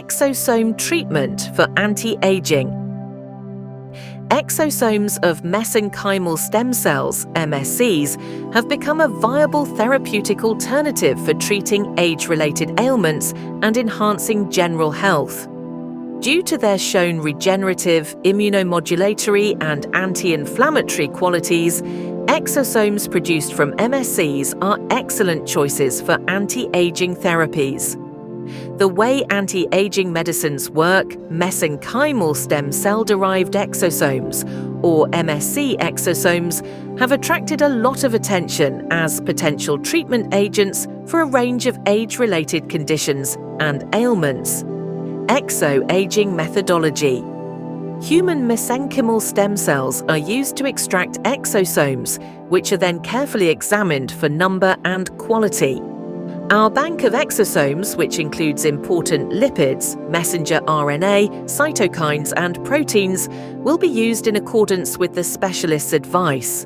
exosome treatment for anti-aging. Exosomes of mesenchymal stem cells, MSCs, have become a viable therapeutic alternative for treating age-related ailments and enhancing general health. Due to their shown regenerative, immunomodulatory, and anti-inflammatory qualities, exosomes produced from MSCs are excellent choices for anti-aging therapies. The way anti-aging medicines work, mesenchymal stem cell-derived exosomes, or MSC exosomes, have attracted a lot of attention as potential treatment agents for a range of age-related conditions and ailments. Exo-aging methodology. Human mesenchymal stem cells are used to extract exosomes, which are then carefully examined for number and quality. Our bank of exosomes, which includes important lipids, messenger RNA, cytokines, and proteins, will be used in accordance with the specialist's advice.